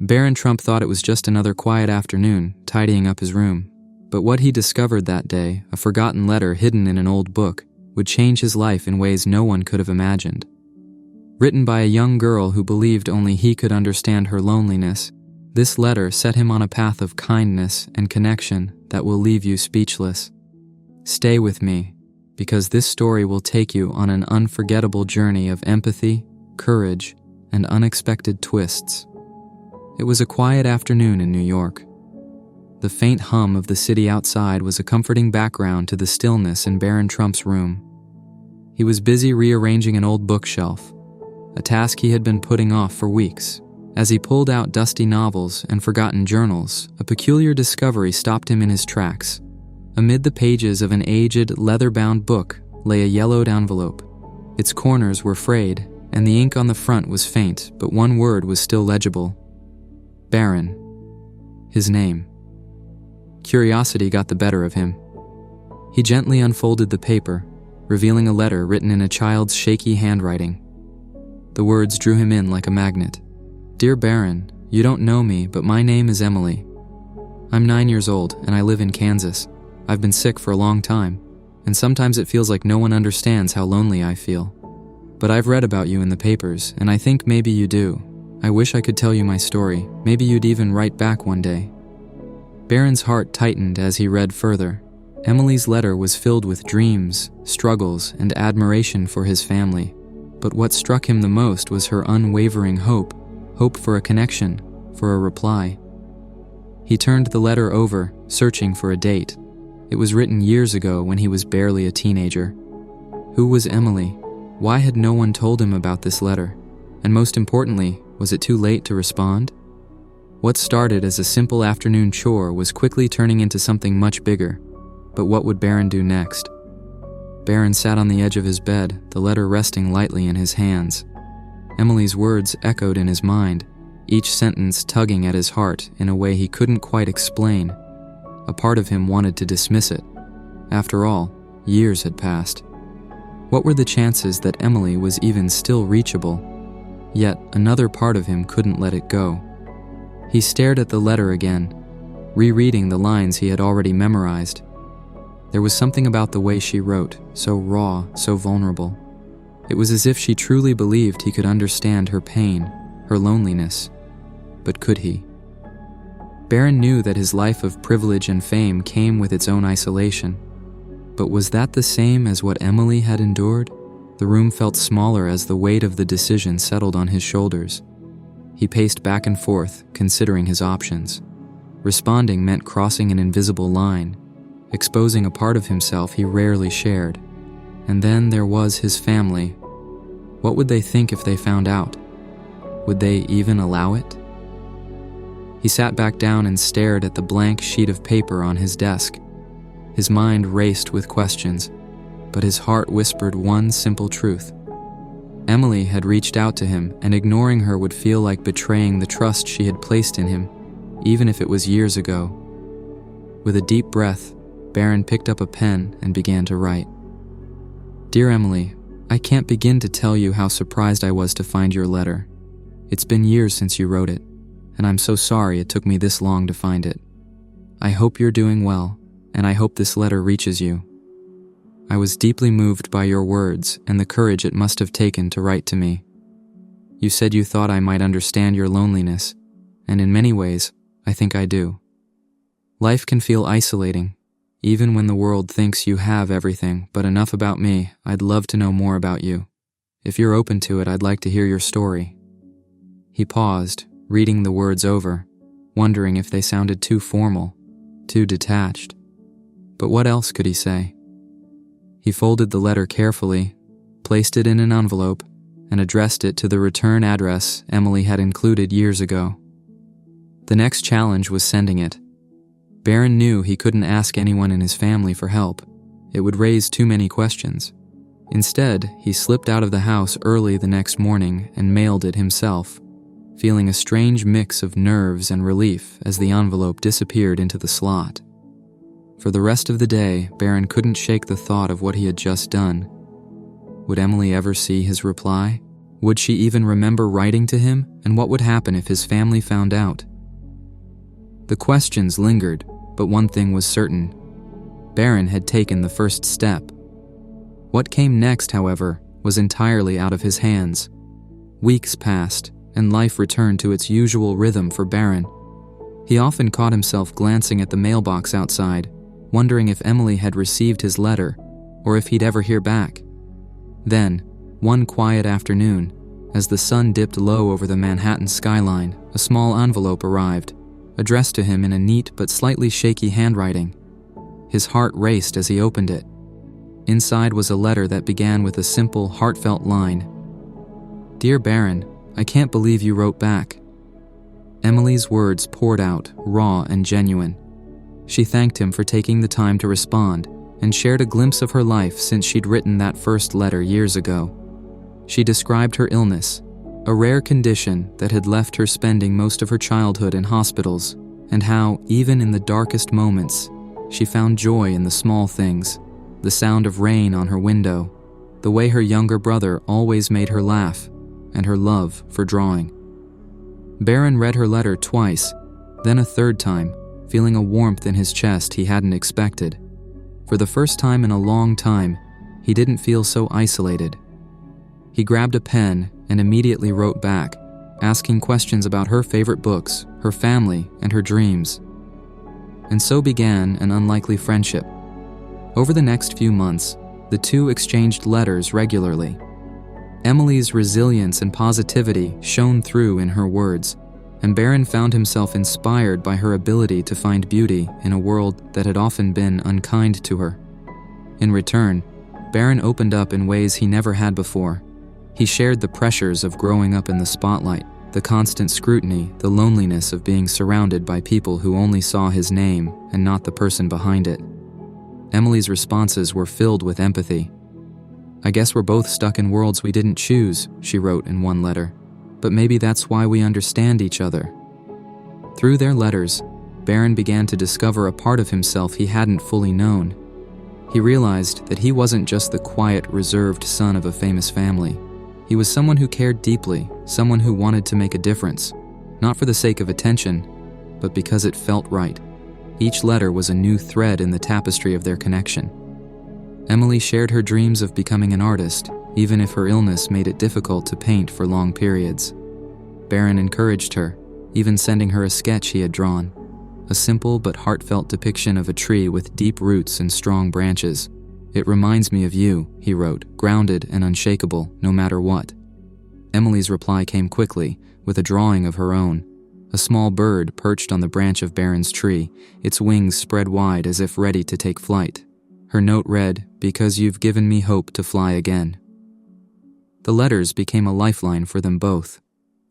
Barron Trump thought it was just another quiet afternoon, tidying up his room. But what he discovered that day, a forgotten letter hidden in an old book, would change his life in ways no one could have imagined. Written by a young girl who believed only he could understand her loneliness, this letter set him on a path of kindness and connection that will leave you speechless. Stay with me, because this story will take you on an unforgettable journey of empathy, courage, and unexpected twists. It was a quiet afternoon in New York. The faint hum of the city outside was a comforting background to the stillness in Barron Trump's room. He was busy rearranging an old bookshelf, a task he had been putting off for weeks. As he pulled out dusty novels and forgotten journals, a peculiar discovery stopped him in his tracks. Amid the pages of an aged, leather-bound book lay a yellowed envelope. Its corners were frayed, and the ink on the front was faint, but one word was still legible. Barron. His name. Curiosity got the better of him. He gently unfolded the paper, revealing a letter written in a child's shaky handwriting. The words drew him in like a magnet. Dear Barron, you don't know me, but my name is Emily. I'm 9 years old, and I live in Kansas. I've been sick for a long time, and sometimes it feels like no one understands how lonely I feel. But I've read about you in the papers, and I think maybe you do. I wish I could tell you my story. Maybe you'd even write back one day. Barron's heart tightened as he read further. Emily's letter was filled with dreams, struggles, and admiration for his family. But what struck him the most was her unwavering hope for a connection, for a reply. He turned the letter over, searching for a date. It was written years ago when he was barely a teenager. Who was Emily? Why had no one told him about this letter? And most importantly, was it too late to respond? What started as a simple afternoon chore was quickly turning into something much bigger. But what would Barron do next? Barron sat on the edge of his bed, the letter resting lightly in his hands. Emily's words echoed in his mind, each sentence tugging at his heart in a way he couldn't quite explain. A part of him wanted to dismiss it. After all, years had passed. What were the chances that Emily was even still reachable? Yet another part of him couldn't let it go. He stared at the letter again, rereading the lines he had already memorized. There was something about the way she wrote, so raw, so vulnerable. It was as if she truly believed he could understand her pain, her loneliness. But could he? Barron knew that his life of privilege and fame came with its own isolation. But was that the same as what Emily had endured? The room felt smaller as the weight of the decision settled on his shoulders. He paced back and forth, considering his options. Responding meant crossing an invisible line, exposing a part of himself he rarely shared. And then there was his family. What would they think if they found out? Would they even allow it? He sat back down and stared at the blank sheet of paper on his desk. His mind raced with questions, but his heart whispered one simple truth. Emily had reached out to him, and ignoring her would feel like betraying the trust she had placed in him, even if it was years ago. With a deep breath, Barron picked up a pen and began to write. Dear Emily, I can't begin to tell you how surprised I was to find your letter. It's been years since you wrote it, and I'm so sorry it took me this long to find it. I hope you're doing well, and I hope this letter reaches you. I was deeply moved by your words and the courage it must have taken to write to me. You said you thought I might understand your loneliness, and in many ways, I think I do. Life can feel isolating, even when the world thinks you have everything, but enough about me, I'd love to know more about you. If you're open to it, I'd like to hear your story. He paused, reading the words over, wondering if they sounded too formal, too detached. But what else could he say? He folded the letter carefully, placed it in an envelope, and addressed it to the return address Emily had included years ago. The next challenge was sending it. Barron knew he couldn't ask anyone in his family for help. It would raise too many questions. Instead, he slipped out of the house early the next morning and mailed it himself, feeling a strange mix of nerves and relief as the envelope disappeared into the slot. For the rest of the day, Barron couldn't shake the thought of what he had just done. Would Emily ever see his reply? Would she even remember writing to him, and what would happen if his family found out? The questions lingered, but one thing was certain. Barron had taken the first step. What came next, however, was entirely out of his hands. Weeks passed, and life returned to its usual rhythm for Barron. He often caught himself glancing at the mailbox outside, wondering if Emily had received his letter, or if he'd ever hear back. Then, one quiet afternoon, as the sun dipped low over the Manhattan skyline, a small envelope arrived, addressed to him in a neat but slightly shaky handwriting. His heart raced as he opened it. Inside was a letter that began with a simple, heartfelt line. "Dear Barron, I can't believe you wrote back." Emily's words poured out, raw and genuine. She thanked him for taking the time to respond, and shared a glimpse of her life since she'd written that first letter years ago. She described her illness, a rare condition that had left her spending most of her childhood in hospitals, and how, even in the darkest moments, she found joy in the small things, the sound of rain on her window, the way her younger brother always made her laugh, and her love for drawing. Barron read her letter twice, then a third time, feeling a warmth in his chest he hadn't expected. For the first time in a long time, he didn't feel so isolated. He grabbed a pen and immediately wrote back, asking questions about her favorite books, her family, and her dreams. And so began an unlikely friendship. Over the next few months, the two exchanged letters regularly. Emily's resilience and positivity shone through in her words, and Barron found himself inspired by her ability to find beauty in a world that had often been unkind to her. In return, Barron opened up in ways he never had before. He shared the pressures of growing up in the spotlight, the constant scrutiny, the loneliness of being surrounded by people who only saw his name and not the person behind it. Emily's responses were filled with empathy. "I guess we're both stuck in worlds we didn't choose," she wrote in one letter. "But maybe that's why we understand each other." Through their letters, Barron began to discover a part of himself he hadn't fully known. He realized that he wasn't just the quiet, reserved son of a famous family. He was someone who cared deeply, someone who wanted to make a difference, not for the sake of attention, but because it felt right. Each letter was a new thread in the tapestry of their connection. Emily shared her dreams of becoming an artist, even if her illness made it difficult to paint for long periods. Barron encouraged her, even sending her a sketch he had drawn, a simple but heartfelt depiction of a tree with deep roots and strong branches. "It reminds me of you," he wrote, grounded and unshakable, no matter what. Emily's reply came quickly, with a drawing of her own. A small bird perched on the branch of Barron's tree, its wings spread wide as if ready to take flight. Her note read, "Because you've given me hope to fly again." The letters became a lifeline for them both.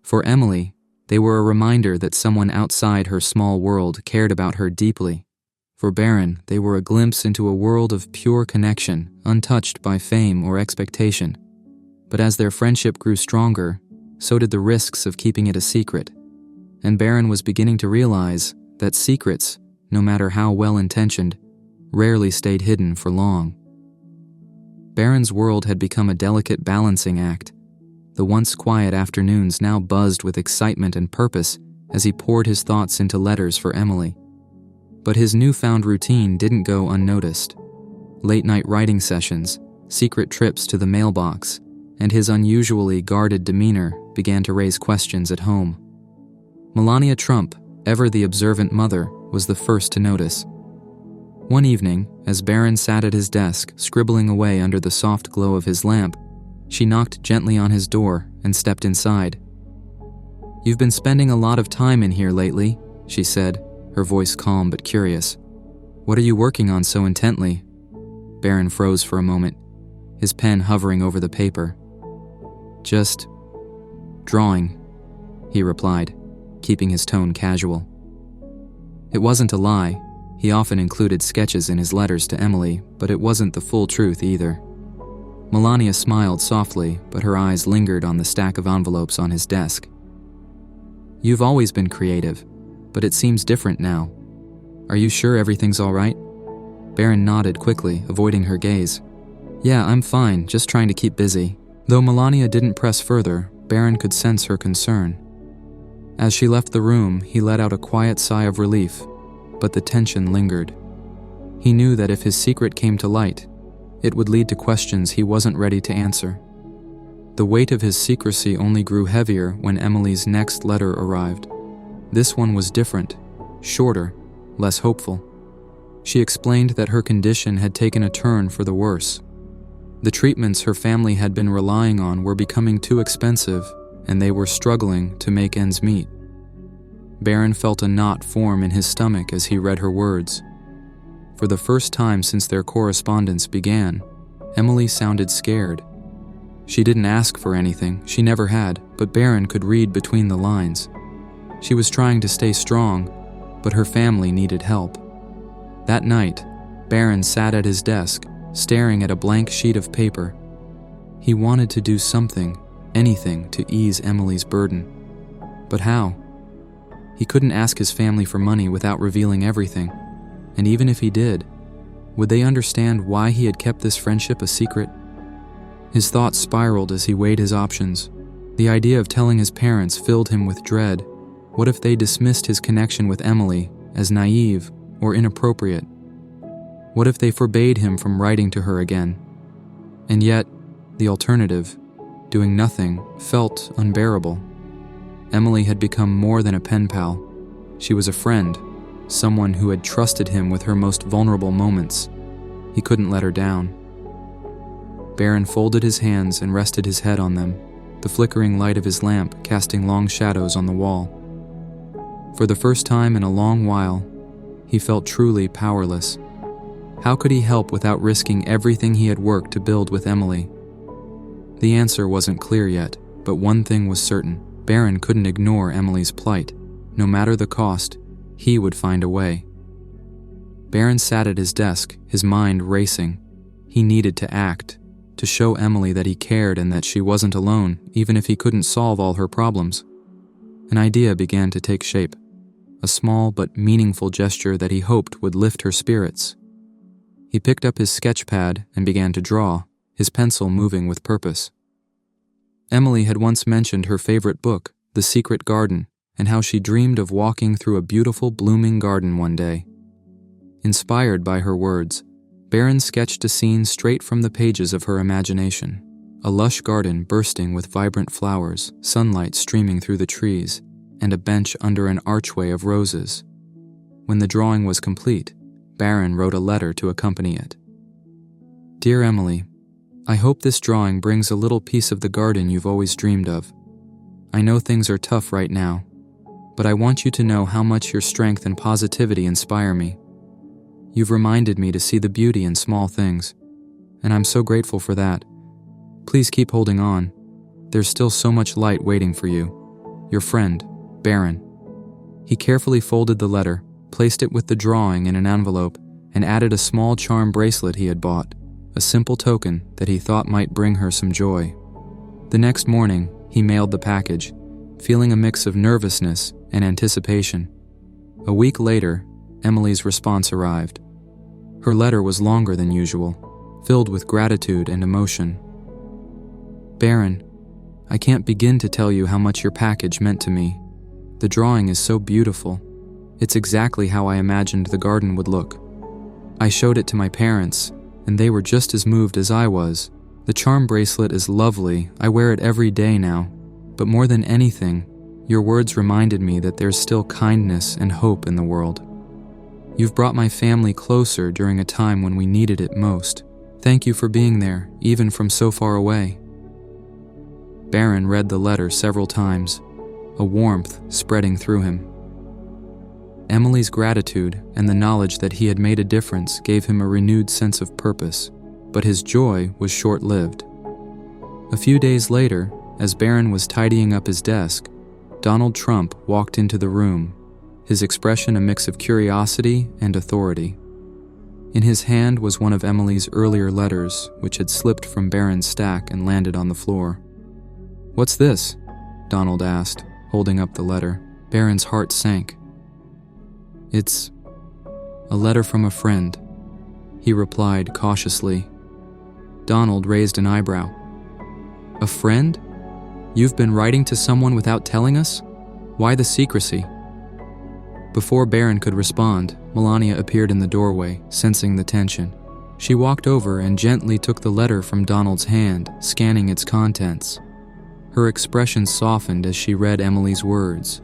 For Emily, they were a reminder that someone outside her small world cared about her deeply. For Barron, they were a glimpse into a world of pure connection, untouched by fame or expectation. But as their friendship grew stronger, so did the risks of keeping it a secret. And Barron was beginning to realize that secrets, no matter how well-intentioned, rarely stayed hidden for long. Barron's world had become a delicate balancing act. The once quiet afternoons now buzzed with excitement and purpose as he poured his thoughts into letters for Emily. But his newfound routine didn't go unnoticed. Late-night writing sessions, secret trips to the mailbox, and his unusually guarded demeanor began to raise questions at home. Melania Trump, ever the observant mother, was the first to notice. One evening, as Barron sat at his desk, scribbling away under the soft glow of his lamp, she knocked gently on his door and stepped inside. "You've been spending a lot of time in here lately," she said, her voice calm but curious. "What are you working on so intently?" Barron froze for a moment, his pen hovering over the paper. "Just drawing," he replied, keeping his tone casual. It wasn't a lie. He often included sketches in his letters to Emily, but it wasn't the full truth either. Melania smiled softly, but her eyes lingered on the stack of envelopes on his desk. "You've always been creative, but it seems different now. Are you sure everything's all right?" Barron nodded quickly, avoiding her gaze. "Yeah, I'm fine, just trying to keep busy. Though Melania didn't press further, Barron could sense her concern. As she left the room, he let out a quiet sigh of relief, but the tension lingered. He knew that if his secret came to light, it would lead to questions he wasn't ready to answer. The weight of his secrecy only grew heavier when Emily's next letter arrived. This one was different, shorter, less hopeful. She explained that her condition had taken a turn for the worse. The treatments her family had been relying on were becoming too expensive, and they were struggling to make ends meet. Barron felt a knot form in his stomach as he read her words. For the first time since their correspondence began, Emily sounded scared. She didn't ask for anything, she never had, but Barron could read between the lines. She was trying to stay strong, but her family needed help. That night, Barron sat at his desk, staring at a blank sheet of paper. He wanted to do something, anything, to ease Emily's burden. But how? He couldn't ask his family for money without revealing everything. And even if he did, would they understand why he had kept this friendship a secret? His thoughts spiraled as he weighed his options. The idea of telling his parents filled him with dread. What if they dismissed his connection with Emily as naive or inappropriate? What if they forbade him from writing to her again? And yet, the alternative, doing nothing, felt unbearable. Emily had become more than a pen pal. She was a friend, someone who had trusted him with her most vulnerable moments. He couldn't let her down. Barron folded his hands and rested his head on them, the flickering light of his lamp casting long shadows on the wall. For the first time in a long while, he felt truly powerless. How could he help without risking everything he had worked to build with Emily? The answer wasn't clear yet, but one thing was certain. Barron couldn't ignore Emily's plight. No matter the cost, he would find a way. Barron sat at his desk, his mind racing. He needed to act, to show Emily that he cared and that she wasn't alone, even if he couldn't solve all her problems. An idea began to take shape, a small but meaningful gesture that he hoped would lift her spirits. He picked up his sketch pad and began to draw, his pencil moving with purpose. Emily had once mentioned her favorite book, The Secret Garden, and how she dreamed of walking through a beautiful blooming garden one day. Inspired by her words, Barron sketched a scene straight from the pages of her imagination. A lush garden bursting with vibrant flowers, sunlight streaming through the trees, and a bench under an archway of roses. When the drawing was complete, Barron wrote a letter to accompany it. Dear Emily, I hope this drawing brings a little piece of the garden you've always dreamed of. I know things are tough right now, but I want you to know how much your strength and positivity inspire me. You've reminded me to see the beauty in small things, and I'm so grateful for that. Please keep holding on. There's still so much light waiting for you. Your friend, Barron. He carefully folded the letter, placed it with the drawing in an envelope, and added a small charm bracelet he had bought, a simple token that he thought might bring her some joy. The next morning, he mailed the package, feeling a mix of nervousness and anticipation. A week later, Emily's response arrived. Her letter was longer than usual, filled with gratitude and emotion. Barron, I can't begin to tell you how much your package meant to me. The drawing is so beautiful. It's exactly how I imagined the garden would look. I showed it to my parents, and they were just as moved as I was. The charm bracelet is lovely. I wear it every day now. But more than anything, your words reminded me that there's still kindness and hope in the world. You've brought my family closer during a time when we needed it most. Thank you for being there, even from so far away. Barron read the letter several times, a warmth spreading through him. Emily's gratitude and the knowledge that he had made a difference gave him a renewed sense of purpose, but his joy was short-lived. A few days later, as Barron was tidying up his desk, Donald Trump walked into the room, his expression a mix of curiosity and authority. In his hand was one of Emily's earlier letters, which had slipped from Barron's stack and landed on the floor. "What's this?" Donald asked, holding up the letter. Barron's heart sank. "It's a letter from a friend," he replied cautiously. Donald raised an eyebrow. A friend? You've been writing to someone without telling us? Why the secrecy?" Before Barron could respond, Melania appeared in the doorway, sensing the tension. She walked over and gently took the letter from Donald's hand, scanning its contents. Her expression softened as she read Emily's words.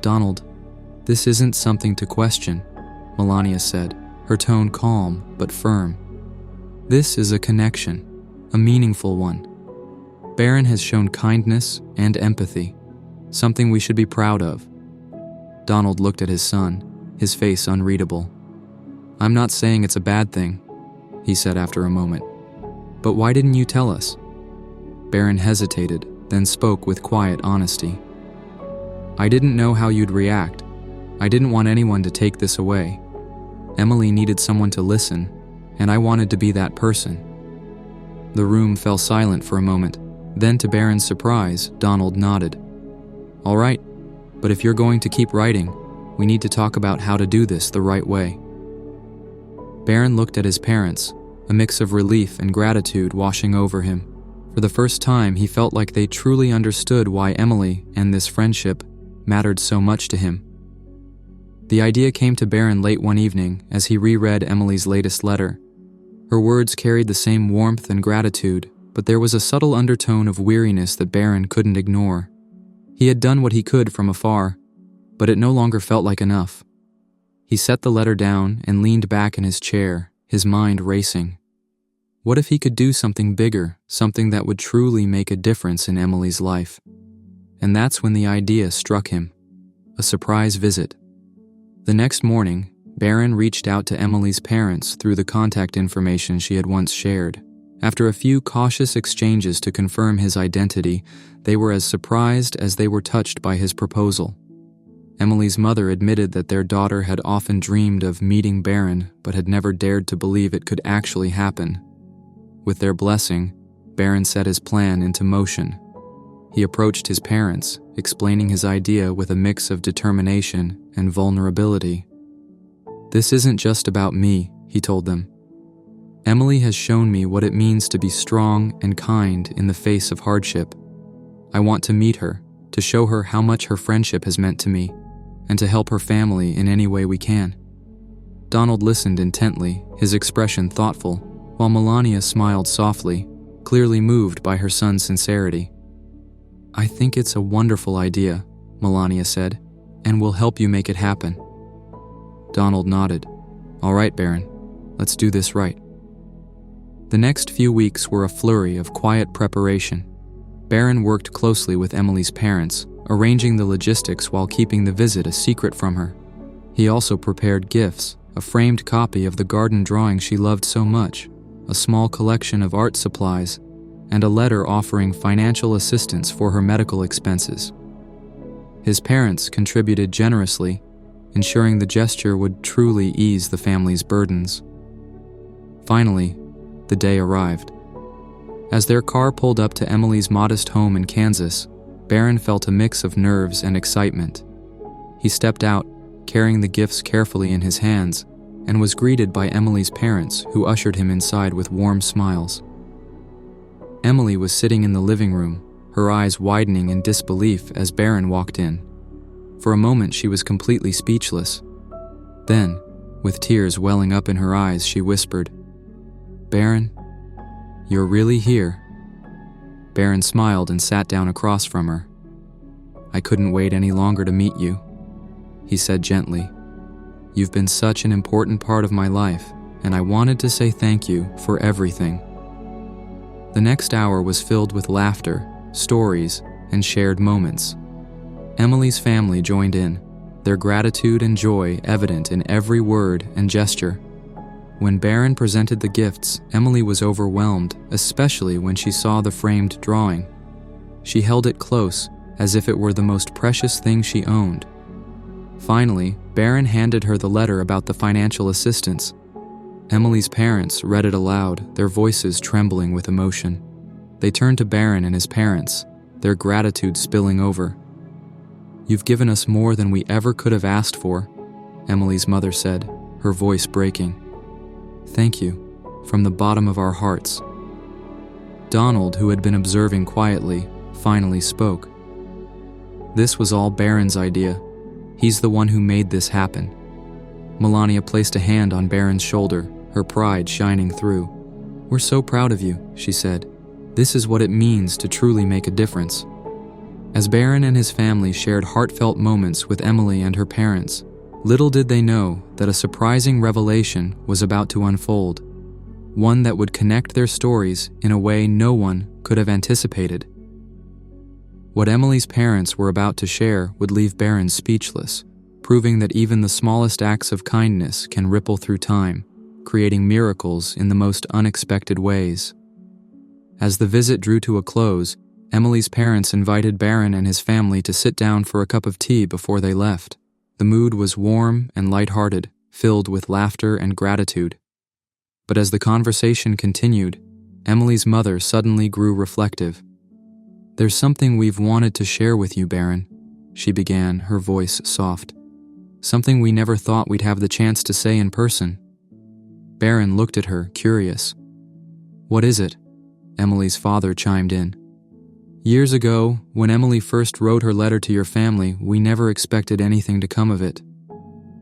"Donald, this isn't something to question," Melania said, her tone calm but firm. "This is a connection, a meaningful one. Barron has shown kindness and empathy, something we should be proud of." Donald looked at his son, his face unreadable. "I'm not saying it's a bad thing," he said after a moment. "But why didn't you tell us?" Barron hesitated, then spoke with quiet honesty. "I didn't know how you'd react. I didn't want anyone to take this away. Emily needed someone to listen, and I wanted to be that person." The room fell silent for a moment. Then, to Barron's surprise, Donald nodded. "All right, but if you're going to keep writing, we need to talk about how to do this the right way." Barron looked at his parents, a mix of relief and gratitude washing over him. For the first time, he felt like they truly understood why Emily and this friendship mattered so much to him. The idea came to Barron late one evening as he reread Emily's latest letter. Her words carried the same warmth and gratitude, but there was a subtle undertone of weariness that Barron couldn't ignore. He had done what he could from afar, but it no longer felt like enough. He set the letter down and leaned back in his chair, his mind racing. What if he could do something bigger, something that would truly make a difference in Emily's life? And that's when the idea struck him. A surprise visit. The next morning, Barron reached out to Emily's parents through the contact information she had once shared. After a few cautious exchanges to confirm his identity, they were as surprised as they were touched by his proposal. Emily's mother admitted that their daughter had often dreamed of meeting Barron, but had never dared to believe it could actually happen. With their blessing, Barron set his plan into motion. He approached his parents, explaining his idea with a mix of determination and vulnerability. "This isn't just about me," he told them. "Emily has shown me what it means to be strong and kind in the face of hardship. I want to meet her, to show her how much her friendship has meant to me, and to help her family in any way we can." Donald listened intently, his expression thoughtful, while Melania smiled softly, clearly moved by her son's sincerity. "I think it's a wonderful idea," Melania said, "and we'll help you make it happen." Donald nodded. "All right, Barron, let's do this right." The next few weeks were a flurry of quiet preparation. Barron worked closely with Emily's parents, arranging the logistics while keeping the visit a secret from her. He also prepared gifts, a framed copy of the garden drawing she loved so much, a small collection of art supplies, and a letter offering financial assistance for her medical expenses. His parents contributed generously, ensuring the gesture would truly ease the family's burdens. Finally, the day arrived. As their car pulled up to Emily's modest home in Kansas, Barron felt a mix of nerves and excitement. He stepped out, carrying the gifts carefully in his hands, and was greeted by Emily's parents, who ushered him inside with warm smiles. Emily was sitting in the living room, her eyes widening in disbelief as Barron walked in. For a moment, she was completely speechless. Then, with tears welling up in her eyes, she whispered, "Barron, you're really here?" Barron smiled and sat down across from her. "I couldn't wait any longer to meet you," he said gently. "You've been such an important part of my life, and I wanted to say thank you for everything." The next hour was filled with laughter, stories, and shared moments. Emily's family joined in, their gratitude and joy evident in every word and gesture. When Barron presented the gifts, Emily was overwhelmed, especially when she saw the framed drawing. She held it close, as if it were the most precious thing she owned. Finally, Barron handed her the letter about the financial assistance. Emily's parents read it aloud, their voices trembling with emotion. They turned to Barron and his parents, their gratitude spilling over. "You've given us more than we ever could have asked for," Emily's mother said, her voice breaking. "Thank you, from the bottom of our hearts." Donald, who had been observing quietly, finally spoke. This was all Barron's idea. He's the one who made this happen. Melania placed a hand on Barron's shoulder, her pride shining through. We're so proud of you, she said. This is what it means to truly make a difference. As Barron and his family shared heartfelt moments with Emily and her parents, little did they know that a surprising revelation was about to unfold, one that would connect their stories in a way no one could have anticipated. What Emily's parents were about to share would leave Barron speechless, proving that even the smallest acts of kindness can ripple through time, creating miracles in the most unexpected ways. As the visit drew to a close, Emily's parents invited Barron and his family to sit down for a cup of tea before they left. The mood was warm and lighthearted, filled with laughter and gratitude. But as the conversation continued, Emily's mother suddenly grew reflective. There's something we've wanted to share with you, Barron, she began, her voice soft. Something we never thought we'd have the chance to say in person. Barron looked at her, curious. What is it? Emily's father chimed in. Years ago, when Emily first wrote her letter to your family, we never expected anything to come of it.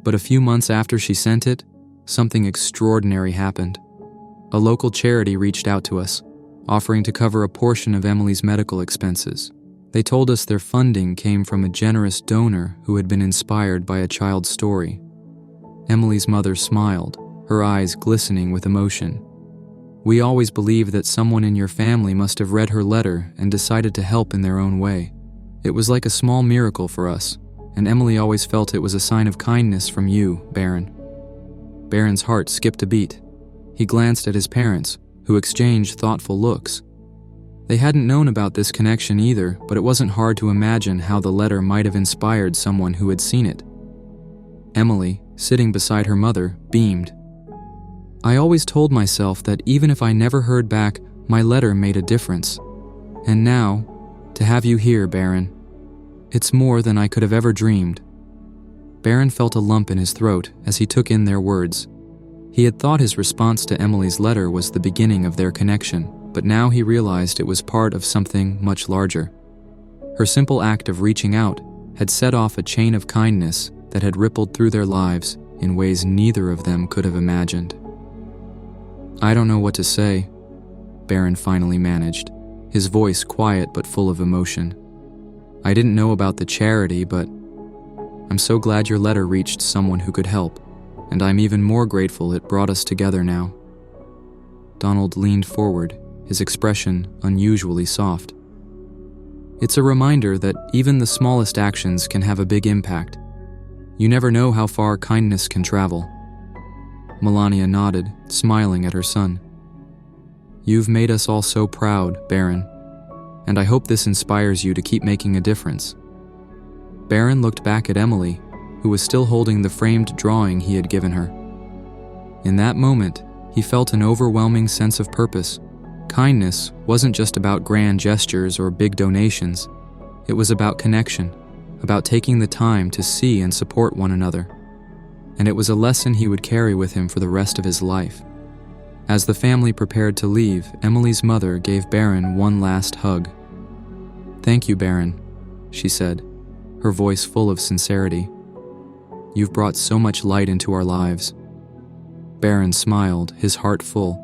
But a few months after she sent it, something extraordinary happened. A local charity reached out to us, offering to cover a portion of Emily's medical expenses. They told us their funding came from a generous donor who had been inspired by a child's story. Emily's mother smiled, her eyes glistening with emotion. We always believed that someone in your family must have read her letter and decided to help in their own way. It was like a small miracle for us, and Emily always felt it was a sign of kindness from you, Barron. Barron's heart skipped a beat. He glanced at his parents, who exchanged thoughtful looks. They hadn't known about this connection either, but it wasn't hard to imagine how the letter might have inspired someone who had seen it. Emily, sitting beside her mother, beamed. I always told myself that even if I never heard back, my letter made a difference. And now, to have you here, Barron, it's more than I could have ever dreamed. Barron felt a lump in his throat as he took in their words. He had thought his response to Emily's letter was the beginning of their connection, but now he realized it was part of something much larger. Her simple act of reaching out had set off a chain of kindness that had rippled through their lives in ways neither of them could have imagined. I don't know what to say, Barron finally managed, his voice quiet but full of emotion. I didn't know about the charity, but I'm so glad your letter reached someone who could help, and I'm even more grateful it brought us together now. Donald leaned forward, his expression unusually soft. It's a reminder that even the smallest actions can have a big impact. You never know how far kindness can travel. Melania nodded, smiling at her son. You've made us all so proud, Barron, and I hope this inspires you to keep making a difference. Barron looked back at Emily, who was still holding the framed drawing he had given her. In that moment, he felt an overwhelming sense of purpose. Kindness wasn't just about grand gestures or big donations. It was about connection, about taking the time to see and support one another. And it was a lesson he would carry with him for the rest of his life. As the family prepared to leave, Emily's mother gave Barron one last hug. Thank you, Barron, she said, her voice full of sincerity. You've brought so much light into our lives. Barron smiled, his heart full.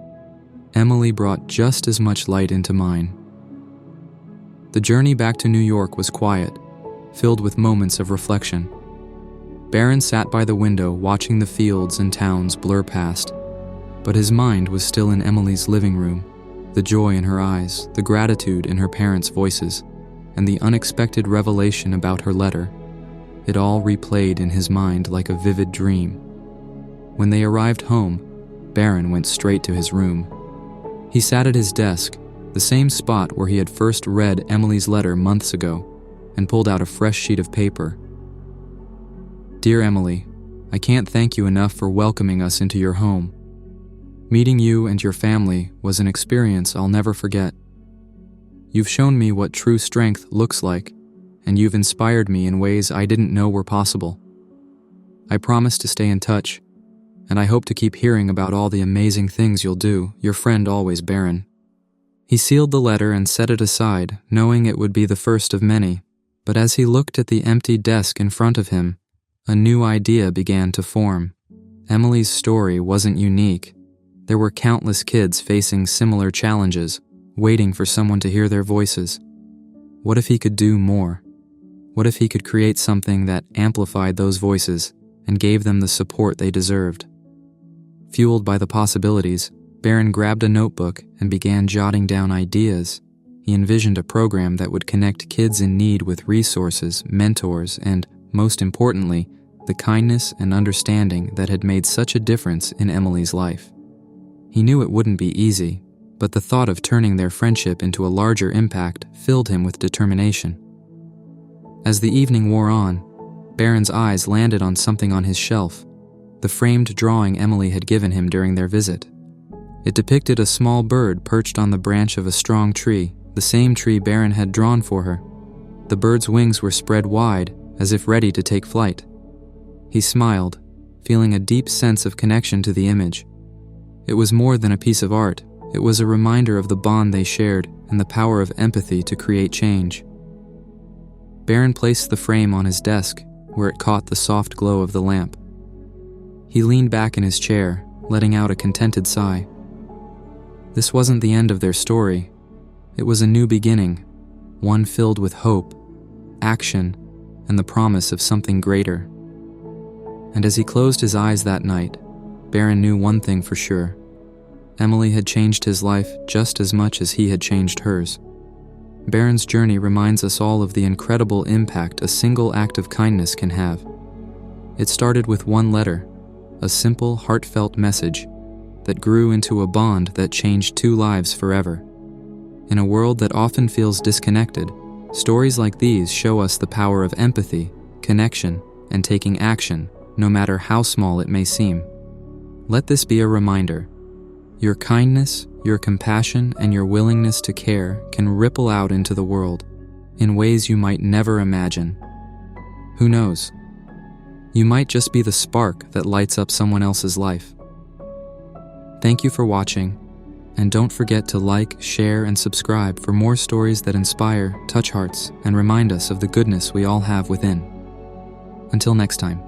Emily brought just as much light into mine. The journey back to New York was quiet, filled with moments of reflection. Barron sat by the window watching the fields and towns blur past, but his mind was still in Emily's living room, the joy in her eyes, the gratitude in her parents' voices, and the unexpected revelation about her letter. It all replayed in his mind like a vivid dream. When they arrived home, Barron went straight to his room. He sat at his desk, the same spot where he had first read Emily's letter months ago, and pulled out a fresh sheet of paper. Dear Emily, I can't thank you enough for welcoming us into your home. Meeting you and your family was an experience I'll never forget. You've shown me what true strength looks like, and you've inspired me in ways I didn't know were possible. I promise to stay in touch, and I hope to keep hearing about all the amazing things you'll do. Your friend always, Barron. He sealed the letter and set it aside, knowing it would be the first of many. But as he looked at the empty desk in front of him, a new idea began to form. Emily's story wasn't unique. There were countless kids facing similar challenges, waiting for someone to hear their voices. What if he could do more? What if he could create something that amplified those voices and gave them the support they deserved? Fueled by the possibilities, Barron grabbed a notebook and began jotting down ideas. He envisioned a program that would connect kids in need with resources, mentors, and, most importantly, the kindness and understanding that had made such a difference in Emily's life. He knew it wouldn't be easy, but the thought of turning their friendship into a larger impact filled him with determination. As the evening wore on, Barron's eyes landed on something on his shelf, the framed drawing Emily had given him during their visit. It depicted a small bird perched on the branch of a strong tree, the same tree Barron had drawn for her. The bird's wings were spread wide, as if ready to take flight. He smiled, feeling a deep sense of connection to the image. It was more than a piece of art. It was a reminder of the bond they shared and the power of empathy to create change. Barron placed the frame on his desk, where it caught the soft glow of the lamp. He leaned back in his chair, letting out a contented sigh. This wasn't the end of their story. It was a new beginning, one filled with hope, action, and the promise of something greater. And as he closed his eyes that night, Barron knew one thing for sure. Emily had changed his life just as much as he had changed hers. Barron's journey reminds us all of the incredible impact a single act of kindness can have. It started with one letter, a simple, heartfelt message that grew into a bond that changed two lives forever. In a world that often feels disconnected, stories like these show us the power of empathy, connection, and taking action, no matter how small it may seem. Let this be a reminder. Your kindness, your compassion, and your willingness to care can ripple out into the world in ways you might never imagine. Who knows? You might just be the spark that lights up someone else's life. Thank you for watching, and don't forget to like, share, and subscribe for more stories that inspire, touch hearts, and remind us of the goodness we all have within. Until next time.